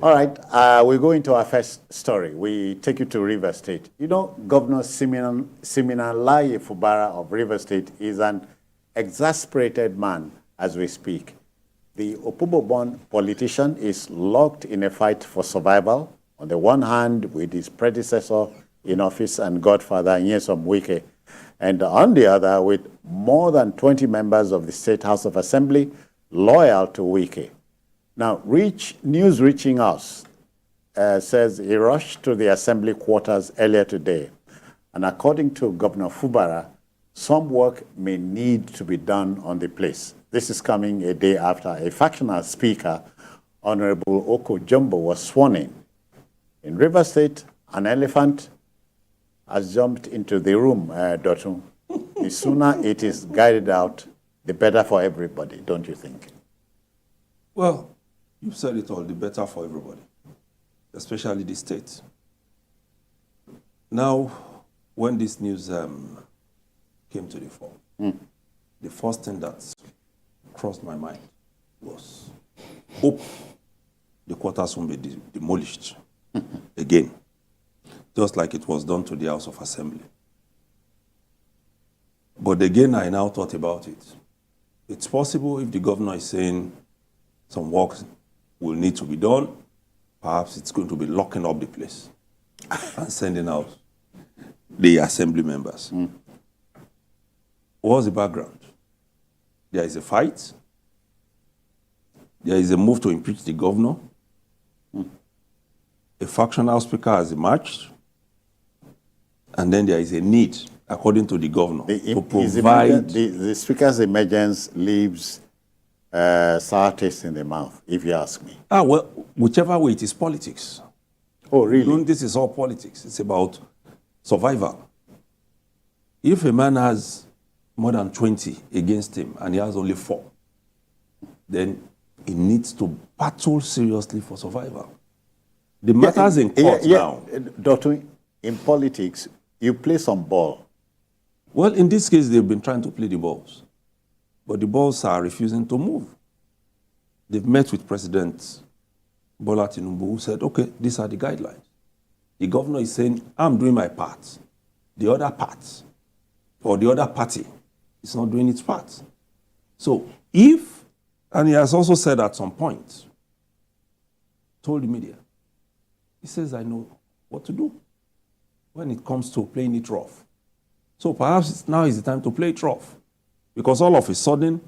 All right, we go into our first story. We take you to River State. You know, Governor Siminalayi Fubara of River State is an exasperated man as we speak. The Opobo-born politician is locked in a fight for survival, on the one hand with his predecessor in office and Godfather, Nyesom Wike, and on the other with more than 20 members of the State House of Assembly loyal to Wike. Now, news reaching us says he rushed to the Assembly quarters earlier today. And according to Governor Fubara, some work may need to be done on the place. This is coming a day after a factional speaker, Honorable Oko Jumbo, was sworn in. In River State, an elephant has jumped into the room, Dotun. The sooner it is guided out, the better for everybody, don't you think? Well, you've said it all, the better for everybody, especially the state. Now, when this news came to the fore, the first thing that crossed my mind was, hope the quarters won't be demolished again, just like it was done to the House of Assembly. But again, I now thought about it. It's possible if the governor is saying some work will need to be done, perhaps it's going to be locking up the place and sending out the assembly members. What's the background? There is a fight. There is a move to impeach the governor. A factional speaker has emerged. And then there is a need, according to the governor, to provide... The speaker's emergence leaves sour taste in the mouth, if you ask me. Well, whichever way, it is politics. Oh, really? This is all politics. It's about survival. If a man has more than 20 against him and he has only 4, then he needs to battle seriously for survival. The matters in court now. Doctor, in politics, you play some ball. Well, in this case, they've been trying to play the balls. But the balls are refusing to move. They've met with President Bola Tinubu, who said, okay, these are the guidelines. The governor is saying, I'm doing my part. The other part, or the other party, is not doing its part. So if, and he has also said at some point, told the media, he says, I know what to do when it comes to playing it rough. So perhaps now is the time to play it rough. Because all of a sudden,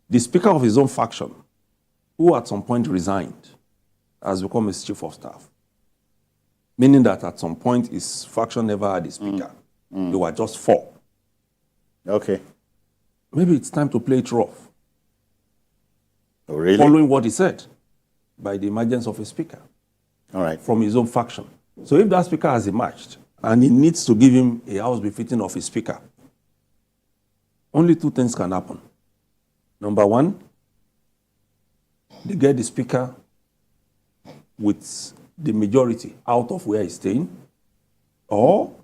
the speaker of his own faction, who at some point resigned, has become his chief of staff. Meaning that at some point, his faction never had a speaker. They were just 4. Okay. Maybe it's time to play it rough. Oh, really? Following what he said by the emergence of a speaker. All right. From his own faction. So if that speaker has emerged, and he needs to give him a house befitting of his speaker, only 2 things can happen. Number 1, they get the speaker with the majority out of where he's staying, or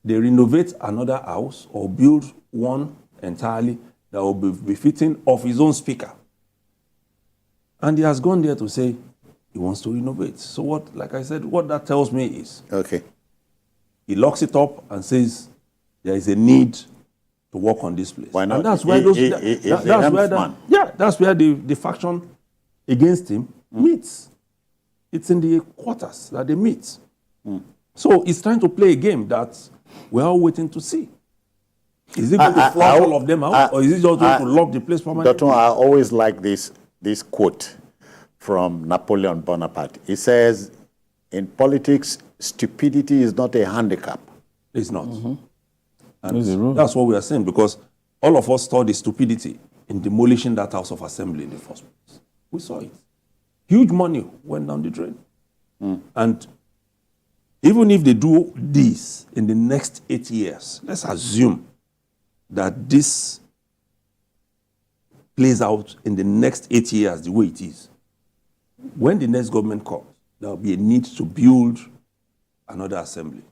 they renovate another house or build one entirely that will be befitting of his own speaker. And he has gone there to say he wants to renovate. So what, like I said, what that tells me is, okay, he locks it up and says there is a need to work on this place. Why not? And that's where that's where the faction against him meets. It's in the quarters that they meet. So he's trying to play a game that we're all waiting to see. Is he going to flush all of them out, or is he just going to lock the place permanently? Doctor, I always like this quote from Napoleon Bonaparte. He says, in politics, stupidity is not a handicap. It's not. And that's what we are saying, because all of us saw the stupidity in demolishing that House of Assembly in the first place. We saw it. Huge money went down the drain. And even if they do this in the next 8 years, let's assume that this plays out in the next 8 years the way it is. When the next government comes, there will be a need to build another assembly.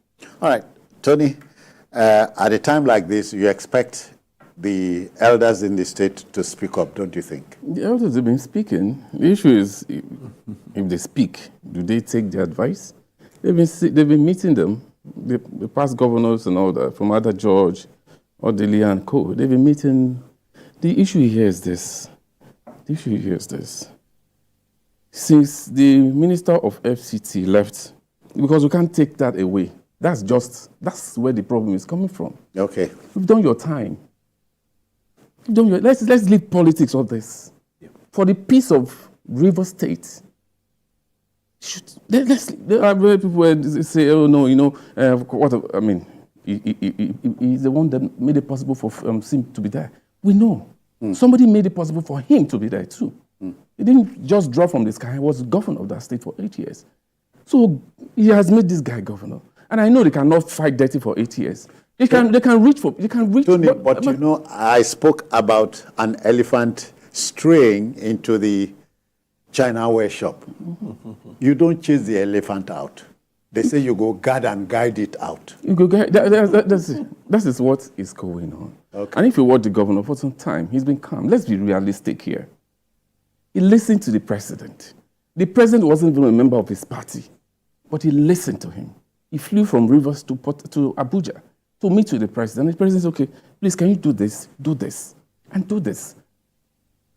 All right, Tony, at a time like this, you expect the elders in the state to speak up, don't you think? The elders have been speaking. The issue is, if they speak, do they take the advice? They've been meeting them, the past governors and all that, from Ada George, Odili and co. They've been meeting. The issue here is this. Since the Minister of FCT left, because we can't take that away, that's where the problem is coming from. Okay. You've done your time. Let's leave politics of this. Yeah. For the peace of River State, there are people who say, oh no, he's the one that made it possible for Sim to be there. We know. Somebody made it possible for him to be there too. He didn't just drop from the sky. He was governor of that state for 8 years. So he has made this guy governor. And I know they cannot fight dirty for 8 years. They can reach. Tony, but you know, I spoke about an elephant straying into the China wear shop. You don't chase the elephant out. They say you go guard and guide it out. You go guide. That is what is going on. Okay. And if you watch the governor for some time, he's been calm. Let's be realistic here. He listened to the president. The president wasn't even a member of his party, but he listened to him. He flew from Rivers to Abuja to meet with the president. The president said, okay, please, can you do this, and do this?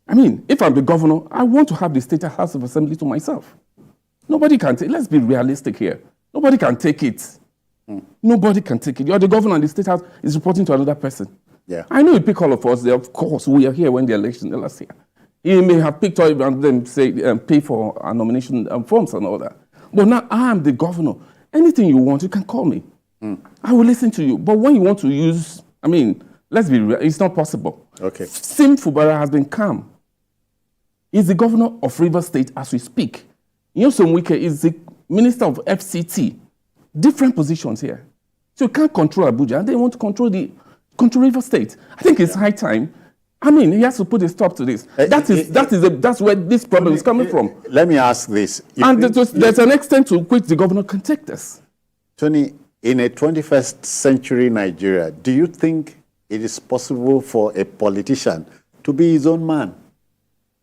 I mean, if I'm the governor, I want to have the State House of Assembly to myself. Nobody can take it. Let's be realistic here. Nobody can take it. Nobody can take it. You're the governor and the State House is reporting to another person. Yeah. I know you pick all of us. Of course, we are here when the election last year. You may have picked all and then say, pay for our nomination forms and all that. But now I am the governor. Anything you want, you can call me. I will listen to you. But when you want to use, let's be real, it's not possible. Okay. Sim Fubara has been calm. He's the governor of Rivers State as we speak. Nyesom Wike is the minister of FCT. Different positions here. So you can't control Abuja and they want to control Rivers State. I think it's high time. He has to put a stop to this. That's where this problem is coming from. Let me ask this. There's an extent to which the governor can take this. Tony, in a 21st century Nigeria, do you think it is possible for a politician to be his own man?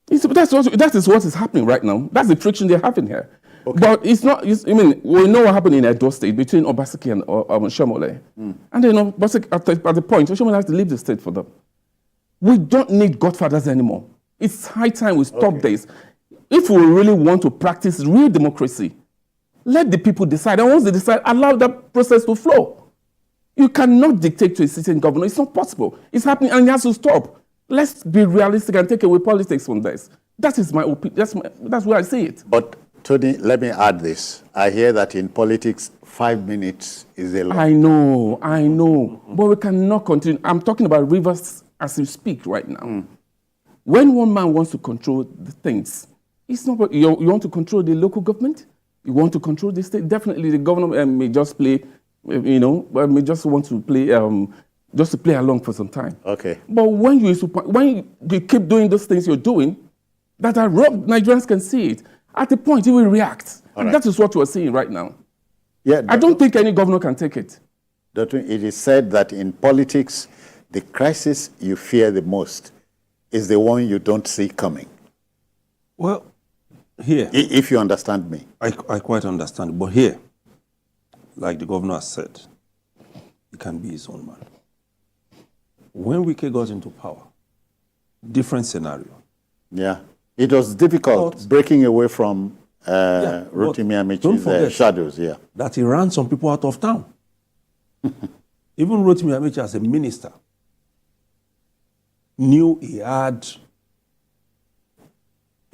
That is what is happening right now. That's the friction they're having here. Okay. But it's not, we know what happened in Edo State between Obaseki and Shomole. And then Obaseki, at the point, Shomole has to leave the state for them. We don't need godfathers anymore. It's high time we stop this. If we really want to practice real democracy, let the people decide. And once they decide, allow that process to flow. You cannot dictate to a sitting governor. It's not possible. It's happening and it has to stop. Let's be realistic and take away politics from this. That is my opinion. That's where I see it. But Tony, let me add this. I hear that in politics, 5 minutes is a lot. I know. But we cannot continue. I'm talking about Rivers as we speak right now. When one man wants to control the things, it's not. You want to control the local government? You want to control the state? Definitely the governor may just play, may just want to play, just to play along for some time. Okay. But when you keep doing those things you're doing, that are wrong, Nigerians can see it. At the point, you will react. And that is what we're seeing right now. Yeah, I don't think any governor can take it. Doctor, it is said that in politics, the crisis you fear the most is the one you don't see coming. Well, here... If you understand me. I quite understand. But here, like the governor has said, he can be his own man. When Wike got into power, different scenario. Yeah. It was difficult breaking away from Rotimi Amaechi's shadows. Yeah. That he ran some people out of town. Even Rotimi Amaechi as a minister knew he had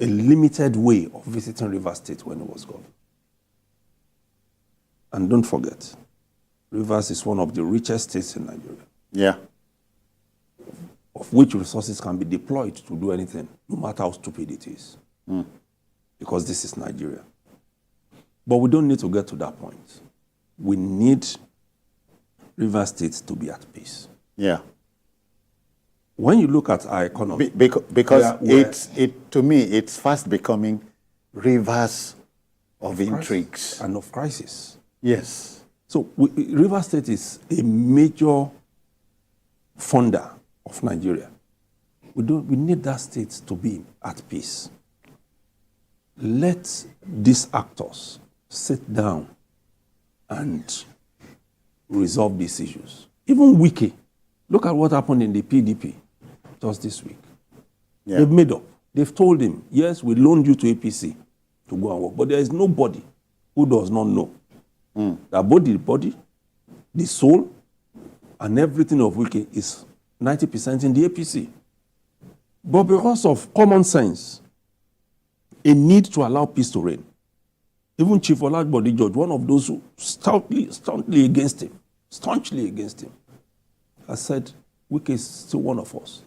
a limited way of visiting Rivers State when he was governor. And don't forget, Rivers is one of the richest states in Nigeria. Yeah. Of which resources can be deployed to do anything, no matter how stupid it is. Because this is Nigeria. But we don't need to get to that point. We need Rivers State to be at peace. Yeah. When you look at our economy... Because to me, it's fast becoming rivers of intrigues. And of crisis. Yes. So Rivers State is a major funder of Nigeria. We need that state to be at peace. Let these actors sit down and resolve these issues. Even Wiki, look at what happened in the PDP just this week. Yeah. They've made up. They've told him, yes, we loaned you to APC to go and work, but there is nobody who does not know that both the body, the soul, and everything of Wiki is 90% in the APC. But because of common sense, a need to allow peace to reign, even Chief Olajbode George, one of those who staunchly against him, has said, Wike is still one of us.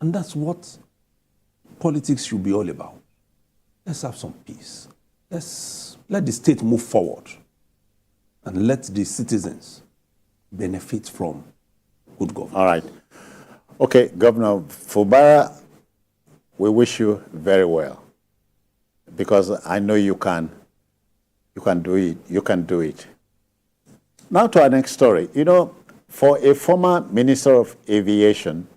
And that's what politics should be all about. Let's have some peace. Let's let the state move forward and let the citizens benefit from good governance. All right. Okay, Governor Fubara, we wish you very well, because I know you can do it. You can do it. Now to our next story. You know, for a former Minister of Aviation,